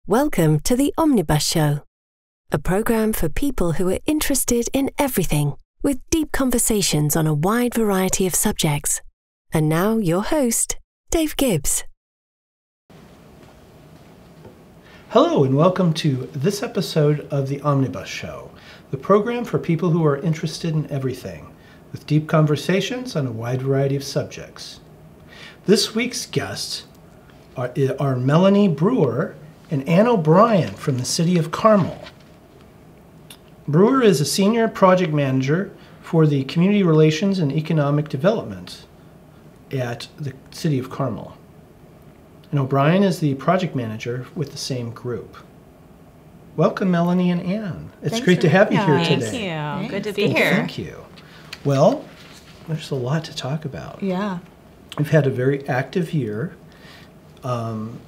Welcome to the Omnibus Show, a program for people who are interested in everything, with deep conversations on a wide variety of subjects. And now your host, Dave Gibbs. Hello and welcome to this episode of the Omnibus Show, the program for people who are interested in everything, with deep conversations on a wide variety of subjects. This week's guests are Melanie Brewer and Ann O'Brien from the City of Carmel. Brewer is a senior project manager for the Community Relations and Economic Development at the City of Carmel. And O'Brien is the project manager with the same group. Welcome, Melanie and Ann. It's great to have you here today. Thank you. Good to be here. Thank you. Well, there's a lot to talk about. Yeah. We've had a very active year.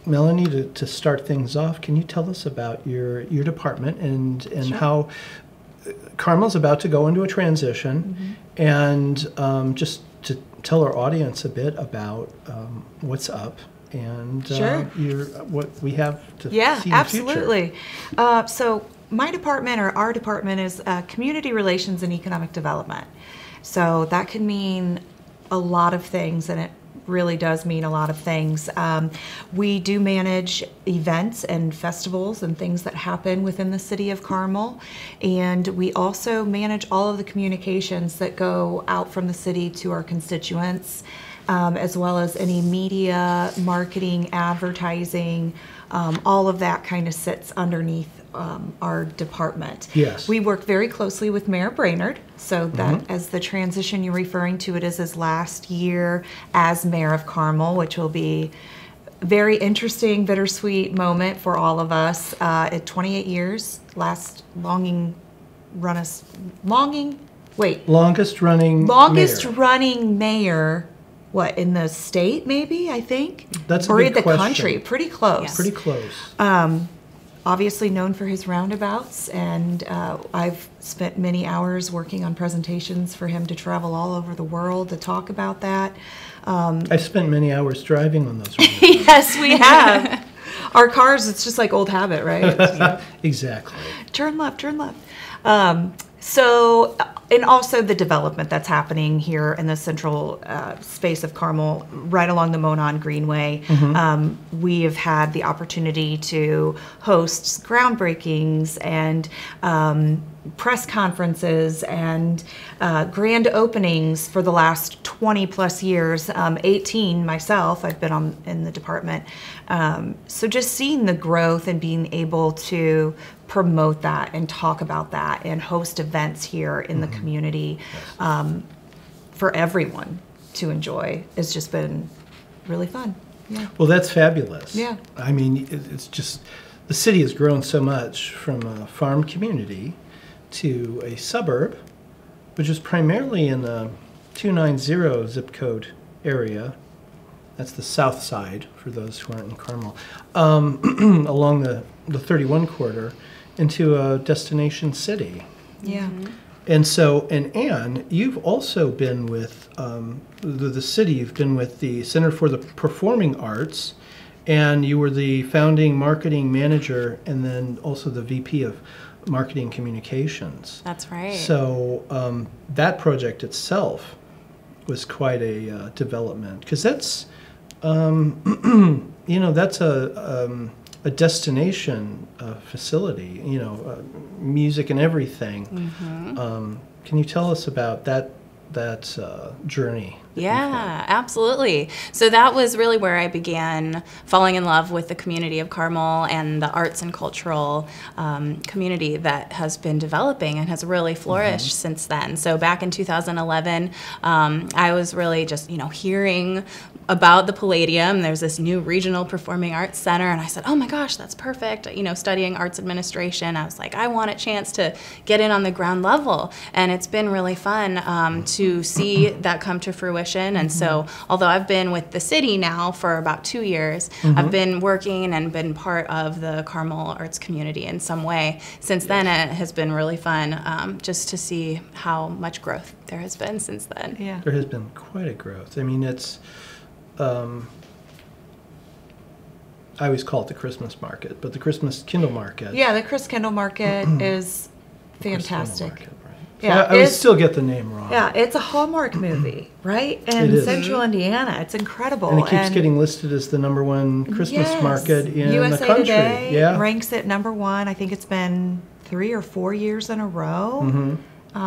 Melanie, to start things off, can you tell us about your department and Sure. how Carmel's about to go into a transition, and just to tell our audience a bit about what's up and Sure. what we have to see in the absolutely. So my department, or our department, is Community Relations and Economic Development. So that can mean a lot of things, and it really does mean a lot of things. We do manage events and festivals and things that happen within the City of Carmel, and we also manage all of the communications that go out from the city to our constituents, as well as any media, marketing, advertising, all of that kind of sits underneath our department. Yes. We work very closely with Mayor Brainard, so that as the transition you're referring to, it is his last year as Mayor of Carmel, which will be a very interesting, bittersweet moment for all of us. At 28 years, longest running mayor. What, in the state, maybe, I think? That's a or big in the question. country. Pretty close. Yeah. Pretty close. Obviously known for his roundabouts, and I've spent many hours working on presentations for him to travel all over the world to talk about that. I've spent many hours driving on those roads. Yes, we have. Our cars, it's just like old habit, right? Exactly. Turn left, turn left. And also the development that's happening here in the central space of Carmel, right along the Monon Greenway. We have had the opportunity to host groundbreakings and press conferences and grand openings for the last 20 plus years, 18 myself, I've been in the department. So just seeing the growth and being able to promote that and talk about that and host events here in the community for everyone to enjoy has just been really fun. Yeah. Well, that's fabulous. Yeah. I mean, it's just, the city has grown so much from a farm community to a suburb, which is primarily in the 290 zip code area. That's the south side, for those who aren't in Carmel, along the 31 corridor, into a destination city. Yeah. And so, and Ann, you've also been with the city, you've been with the Center for the Performing Arts, and you were the founding marketing manager and then also the VP of Marketing Communications. That's right. So that project itself was quite a development, because that's, that's a destination facility, music and everything. Can you tell us about that journey? Yeah, absolutely. So that was really where I began falling in love with the community of Carmel and the arts and cultural community that has been developing and has really flourished since then. So back in 2011, I was really just, hearing about the Palladium. There's this new regional performing arts center, and I said, oh my gosh, that's perfect. Studying arts administration, I was like, I want a chance to get in on the ground level. And it's been really fun to see that come to fruition. And so, although I've been with the city now for about 2 years, I've been working and been part of the Carmel arts community in some way. Since then, it has been really fun just to see how much growth there has been since then. Yeah. There has been quite a growth. I mean, it's I always call it the Christmas market, but the Christmas Kindle market. Yeah, the Chris Kindle market is fantastic. Market, right. So Yeah, I would still get the name wrong. Yeah, it's a Hallmark movie, right? It In is. Central Indiana. It's incredible. And it keeps getting listed as the #1 Christmas Yes. market in USA the country. Today Yeah. ranks it #1. I think it's been 3 or 4 years in a row. Mm-hmm.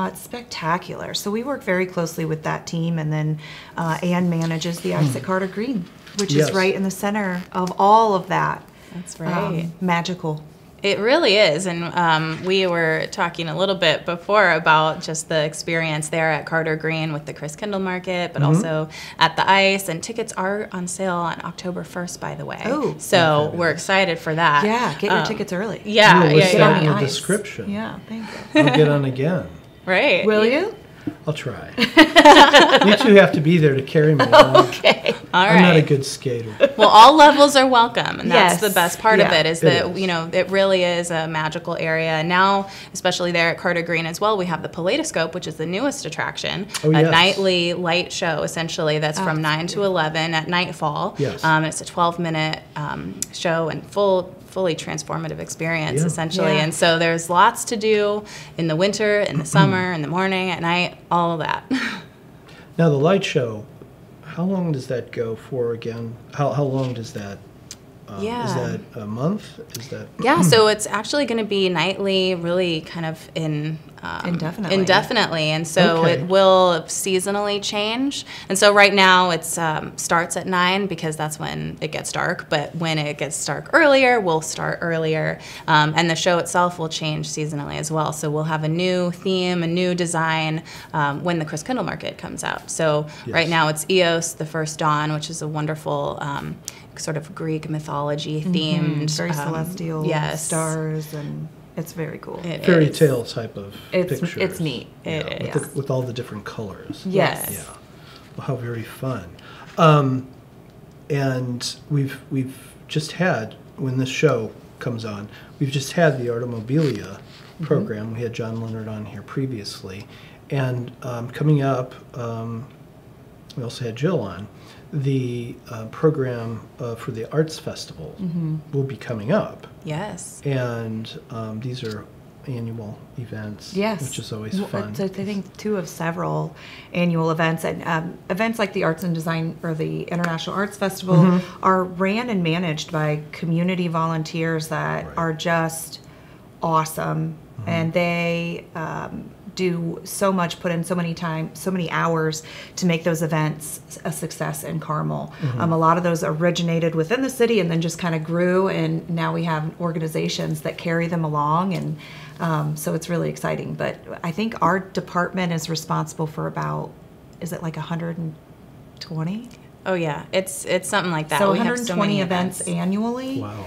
It's spectacular. So we work very closely with that team, and then Anne manages the Ice at Carter Green, which Yes. is right in the center of all of that. That's right. Magical. It really is, and we were talking a little bit before about just the experience there at Carter Green with the Chris Kindle Market, but also at the Ice, and tickets are on sale on October 1st, by the way. Oh. So we're excited for that. Yeah, get your tickets early. Yeah, We'll list yeah, that in yeah. the Ice. description. Yeah, thank you. I'll get on again. Right. Will you? I'll try. You two have to be there to carry me. Okay. All I'm not a right. good skater. Well, all levels are welcome, and that's Yes. the best part of Yeah. it is It that, is. you know, it really is a magical area. And now, especially there at Carter Green as well, we have the Paleidoscope, which is the newest attraction, Oh, a yes. nightly light show, essentially, that's from 9 to 11 at nightfall. Yes. It's a 12-minute show and fully transformative experience, Yeah. essentially. Yeah. And so there's lots to do in the winter, in the summer, in the morning, at night, all of that. Now, the light show, how long does that go for again? How long does that, is Yeah. that a month? Is that? Yeah, so it's actually going to be nightly, really kind of Indefinitely. Indefinitely, and so Okay. it will seasonally change. And so right now it starts at 9 because that's when it gets dark. But when it gets dark earlier, we'll start earlier, and the show itself will change seasonally as well. So we'll have a new theme, a new design when the Chris Kindle Market comes out. So right Yes. now it's Eos, the First Dawn, which is a wonderful sort of Greek mythology themed, Very celestial yes. stars, and it's very cool. It Fairy is. tale type of pictures. It's neat. It Yeah, is. with all the different colors. Yes. Yeah. Well, how very fun. And we've just had, when this show comes on, we've just had the Artomobilia program. We had John Leonard on here previously. And coming up, we also had Jill on. The program for the Arts Festival will be coming up. Yes. And these are annual events, Yes. which is always Well, fun. it's, I think 2 of several annual events, and events like the Arts and Design or the International Arts Festival are ran and managed by community volunteers that Right. are just awesome, and they do so much, put in so many hours to make those events a success in Carmel. A lot of those originated within the city and then just kind of grew, and now we have organizations that carry them along, and so it's really exciting. But I think our department is responsible for about, is it like 120? Oh yeah, it's something like that. So We have 120 so many events annually. Wow.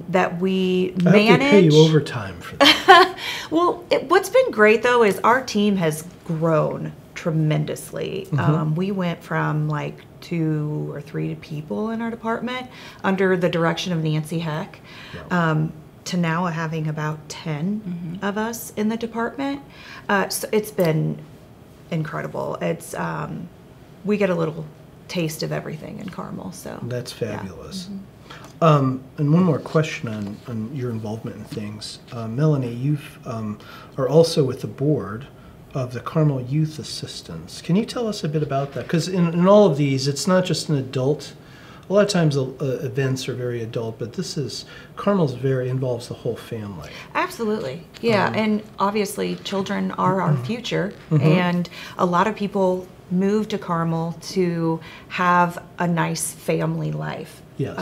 That we I hope they manage. pay you overtime for that. Well, what's been great though is our team has grown tremendously. We went from like 2 or 3 people in our department under the direction of Nancy Heck, to now having about 10 of us in the department. So it's been incredible. It's we get a little taste of everything in Carmel. So That's yeah. fabulous. And one more question on your involvement in things. Melanie, you are also with the board of the Carmel Youth Assistance. Can you tell us a bit about that? Because in all of these, it's not just an adult. A lot of times events are very adult, but Carmel's involves the whole family. Absolutely. Yeah, and obviously children are our future, and a lot of people move to Carmel to have a nice family life. Yes.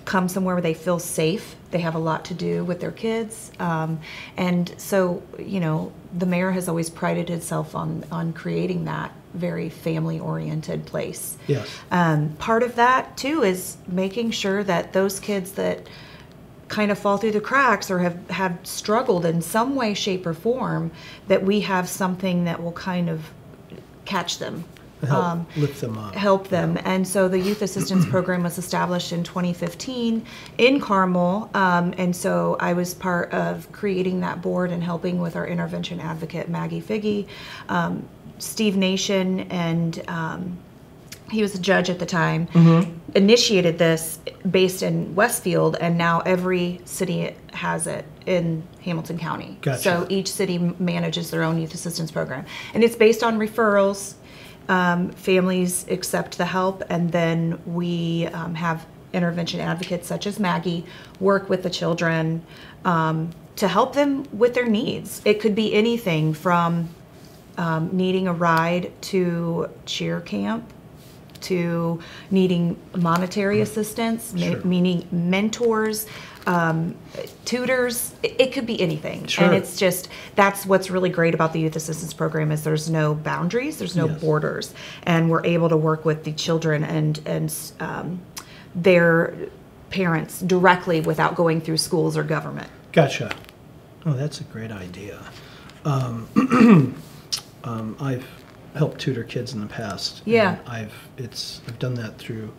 Come somewhere where they feel safe. They have a lot to do with their kids. And so, you know, the mayor has always prided itself on creating that very family-oriented place. Yes. Part of that, too, is making sure that those kids that kind of fall through the cracks or have struggled in some way, shape, or form, that we have something that will kind of catch them. Lift them up. Help them. And so the Youth Assistance Program was established in 2015 in Carmel. And so I was part of creating that board and helping with our intervention advocate, Maggie Figge, Steve Nation, and he was a judge at the time, initiated this based in Westfield, and now every city has it in Hamilton County. Gotcha. So each city manages their own youth assistance program. And it's based on referrals. Families accept the help, and then we have intervention advocates such as Maggie work with the children to help them with their needs. It could be anything from needing a ride to cheer camp, to needing monetary assistance, meaning mentors, tutors. It could be anything. Sure. And it's just, that's what's really great about the youth assistance program is there's no boundaries, there's no borders, and we're able to work with the children and their parents directly without going through schools or government. Gotcha. Oh, that's a great idea. I've helped tutor kids in the past. Yeah. I've done that through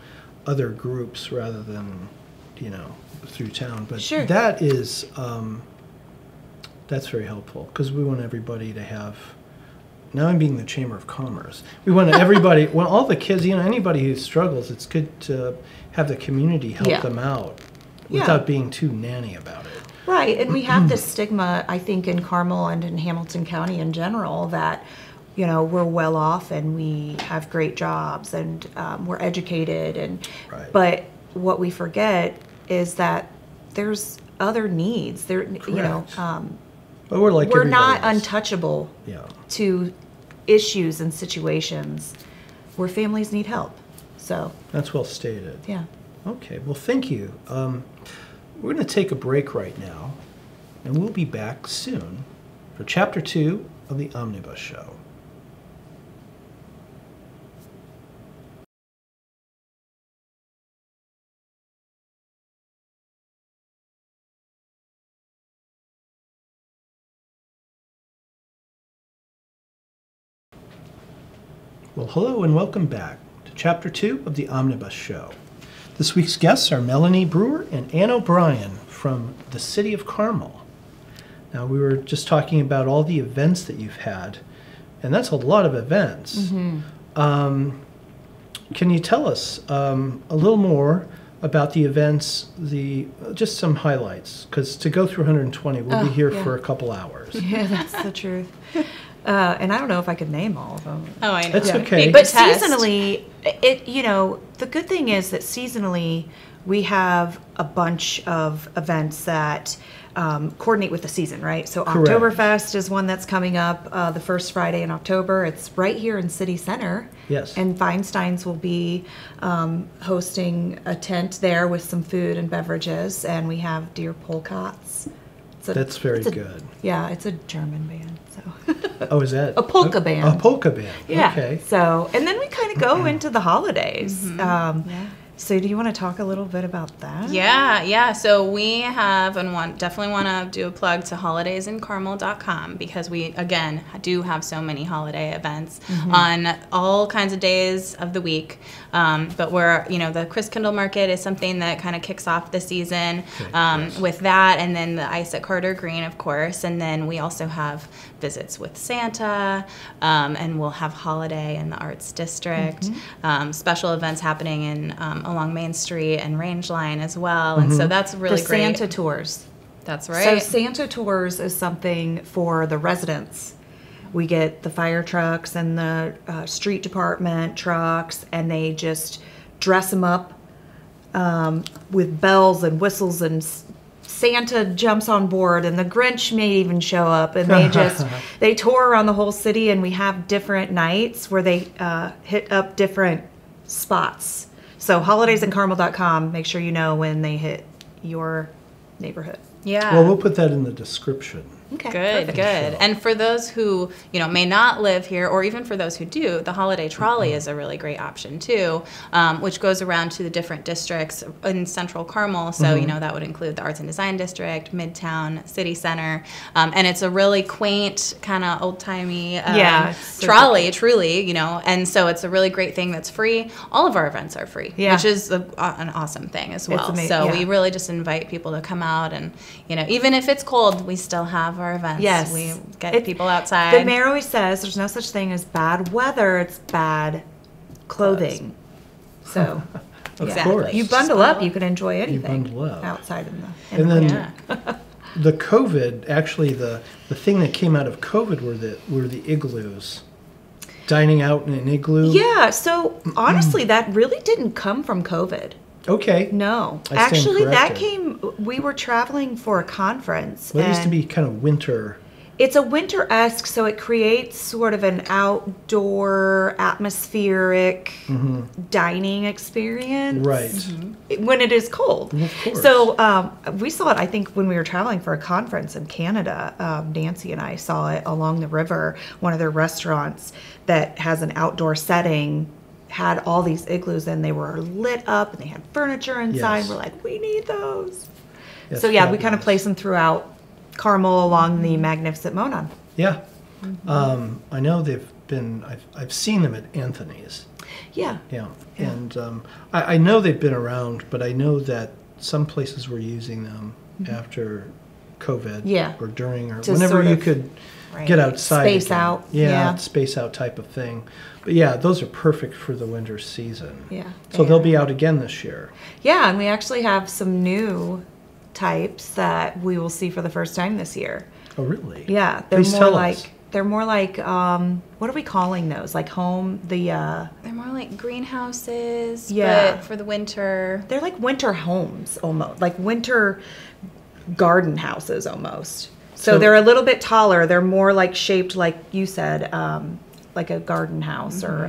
other groups rather than, through town. But Sure. that is, that's very helpful because we want everybody to have. Now I'm being the Chamber of Commerce. We want everybody, well, all the kids, anybody who struggles, it's good to have the community help them out without being too nanny about it. Right, and we have this stigma, I think, in Carmel and in Hamilton County in general that, we're well off and we have great jobs and we're educated, but what we forget is that there's other needs. But we're like we're not else. Untouchable to issues and situations where families need help. So that's well stated. Yeah. Okay. Well, thank you. We're going to take a break right now, and we'll be back soon for Chapter 2 of the Omnibus Show. Well, hello and welcome back to Chapter 2 of the Omnibus Show. This week's guests are Melanie Brewer and Ann O'Brien from the City of Carmel. Now, we were just talking about all the events that you've had, and that's a lot of events. Mm-hmm. Can you tell us a little more about the events, just some highlights? Because to go through 120, we'll be here for a couple hours. Yeah, that's the truth. And I don't know if I could name all of them. Oh, I know. It's okay. But seasonally, the good thing is that seasonally we have a bunch of events that coordinate with the season, right? So Correct. Oktoberfest is one that's coming up the first Friday in October. It's right here in City Center. Yes. And Feinstein's will be hosting a tent there with some food and beverages, and we have deer polkas. That's very good. Yeah, it's a German band. So. Oh, is that? A polka band. A polka band. Yeah. Okay. So, and then we kind of go into the holidays. Mm-hmm. Yeah. So do you want to talk a little bit about that? Yeah. So we have and definitely want to do a plug to holidaysincarmel.com because we, again, do have so many holiday events on all kinds of days of the week. But the Chris Kindle Market is something that kind of kicks off the season with that, and then the Ice at Carter Green, of course. And then we also have visits with Santa, and we'll have holiday in the Arts District, special events happening along Main Street and Range Line as well. And so that's really great. Santa tours. That's right. So Santa tours is something for the residents. We get the fire trucks and the street department trucks, and they just dress them up with bells and whistles, and Santa jumps on board, and the Grinch may even show up, and they tour around the whole city, and we have different nights where they hit up different spots. So holidaysincarmel.com, make sure you know when they hit your neighborhood. Yeah. Well, we'll put that in the description. Okay. Good. And for those who, may not live here, or even for those who do, the holiday trolley is a really great option too, which goes around to the different districts in Central Carmel. So, that would include the Arts and Design District, Midtown, City Center. And it's a really quaint, kind of old-timey trolley, truly, And so it's a really great thing that's free. All of our events are free, which is an awesome thing as well. So we really just invite people to come out and, even if it's cold, we still have our events. Yes. We get people outside. The mayor always says there's no such thing as bad weather, it's bad clothing. So, Of course. you bundle up, you can enjoy You anything bundle up. outside in the. And then Yeah. the COVID, actually, the thing that came out of COVID were the igloos. Dining out in an igloo. Yeah. So honestly, that really didn't come from COVID. Okay. No, I stand actually, that corrected. came. We were traveling for a conference. Well, it used to and be kind of winter. It's a winter-esque, so it creates sort of an outdoor, atmospheric dining experience. Right. When it is cold. Of course. So we saw it, I think, when we were traveling for a conference in Canada. Nancy and I saw it along the river. One of their restaurants that has an outdoor setting had all these igloos, and they were lit up, and they had furniture inside. Yes. We're like, we need those. Yes, So yeah, we kind of fabulous. place them throughout Carmel along the Magnificent Monon. Yeah. I know they've been, I've seen them at Anthony's. Yeah. Yeah. And I know they've been around, but I know that some places were using them after COVID. Yeah. Or during, or To whenever sort you of- could Right. get outside. Space again. out. Yeah, Yeah. space out type of thing. But yeah, those are perfect for the winter season. Yeah. So they'll be out again this year. Yeah, and we actually have some new types that we will see for the first time this year. Oh, really? Yeah, they're Please more tell like us. what are we calling those? Like home They're more like greenhouses, Yeah. but for the winter. they're like winter homes almost, like winter garden houses almost. So So- they're a little bit taller. They're more like shaped like you said, like a garden house or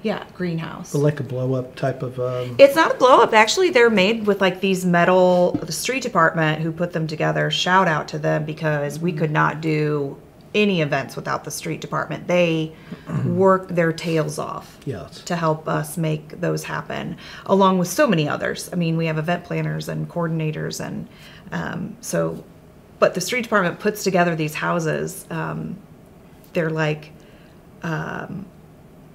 a greenhouse. But like a blow up type of. It's not a blow up. Actually, they're made with like these metal. The street department who put them together. Shout out to them because we could not do any events without the street department. They work their tails off Yes. to help us make those happen, along with so many others. I mean, we have event planners and coordinators, and but the street department puts together these houses. They're like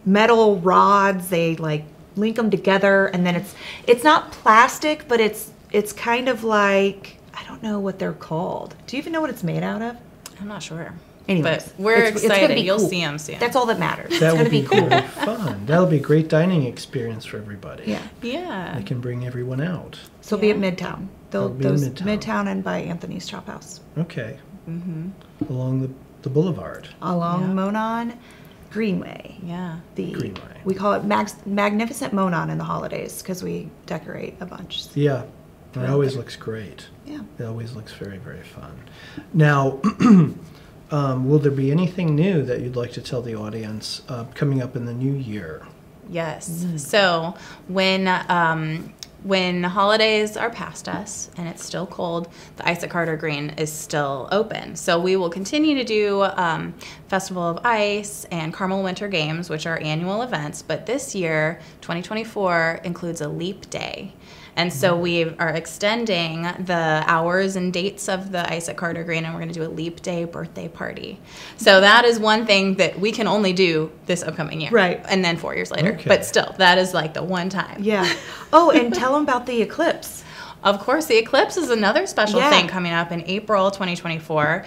metal rods. They like link them together, and then it's not plastic, but it's kind of like, I don't know what they're called. Do you even know what it's made out of? I'm not sure. Anyways, But we're it's gonna excited. be You'll cool. see them soon. That's all that matters. That It's would gonna be be cool. very fun. That'll be a great dining experience for everybody. Yeah. Yeah. They can bring everyone out. So it'll be at Midtown. It'll be in Those Midtown. Midtown and by Anthony's Chop House. Okay. Along the boulevard. Along Yeah. Monon Greenway. Yeah. Greenway. We call it Magnificent Monon in the holidays because we decorate a bunch. Yeah. It always looks great. Yeah. It always looks very, very fun. Now, will there be anything new that you'd like to tell the audience coming up in the new year? Yes. So when holidays are past us and it's still cold, the Ice at Carter Green is still open. So we will continue to do Festival of Ice and Carmel Winter Games, which are annual events. But this year, 2024, includes a leap day. And so we are extending the hours and dates of the Ice at Carter Green, and we're going to do a leap day birthday party. So that is one thing that we can only do this upcoming year. Right. And then 4 years later. Okay. But still, that is like the one time. Yeah. Oh, and tell them about the eclipse. Of course, the eclipse is another special Yeah. thing coming up in April 2024.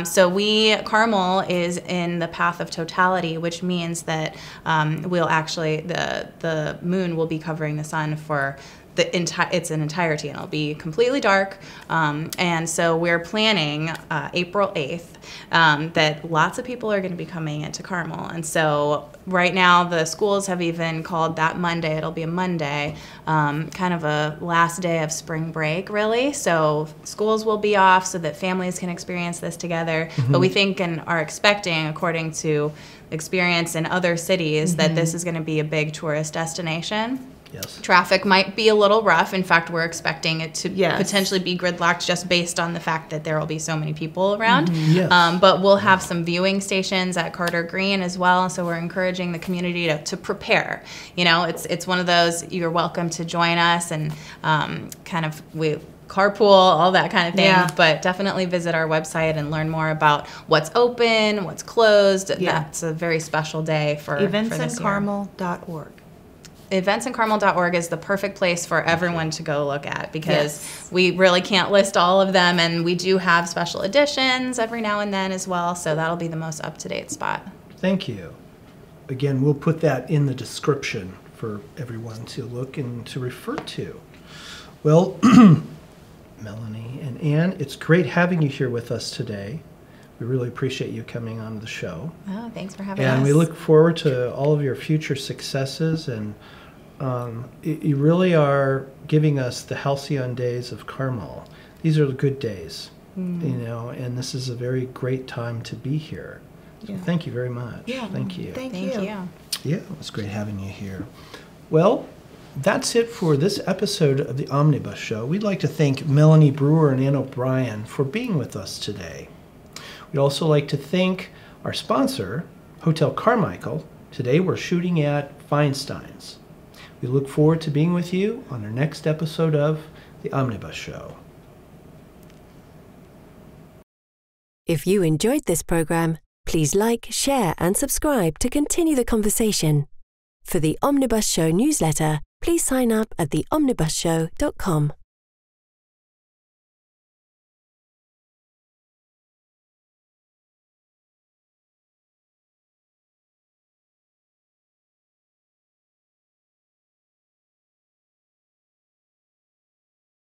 So Carmel is in the path of totality, which means that we'll actually, the moon will be covering the sun for its entirety, and it'll be completely dark. And so we're planning April 8th that lots of people are going to be coming into Carmel. And so right now the schools have even called that Monday, it'll be a Monday, kind of a last day of spring break, really. So schools will be off so that families can experience this together. But we think and are expecting, according to experience in other cities, that this is going to be a big tourist destination. Yes. Traffic might be a little rough. In fact, we're expecting it to Yes. potentially be gridlocked just based on the fact that there will be so many people around. Yes. But we'll have some viewing stations at Carter Green as well. So we're encouraging the community to prepare. You know, it's one of those, you're welcome to join us and we carpool, all that kind of thing. Yeah. But definitely visit our website and learn more about what's open, what's closed. Yeah. That's a very special day for this year. Eventsincarmel.org. Eventsincarmel.org is the perfect place for everyone to go look at because we really can't list all of them, and we do have special editions every now and then as well, so that'll be the most up-to-date spot. Thank you. again, we'll put that in the description for everyone to look and to refer to. Well, Melanie and Anne, it's great having you here with us today. We really appreciate you coming on the show. Oh, thanks for having us. And we look forward to all of your future successes. And you really are giving us the halcyon days of Carmel. These are the good days, and this is a very great time to be here. So thank you very much. Yeah. Thank you. Thank Thank you. you. Yeah, it was great having you here. Well, that's it for this episode of the Omnibus Show. We'd like to thank Melanie Brewer and Ann O'Brien for being with us today. We'd also like to thank our sponsor, Hotel Carmichael. Today we're shooting at Feinstein's. We look forward to being with you on our next episode of the Omnibus Show. If you enjoyed this program, please like, share, and subscribe to continue the conversation. For the Omnibus Show newsletter, please sign up at theomnibusshow.com.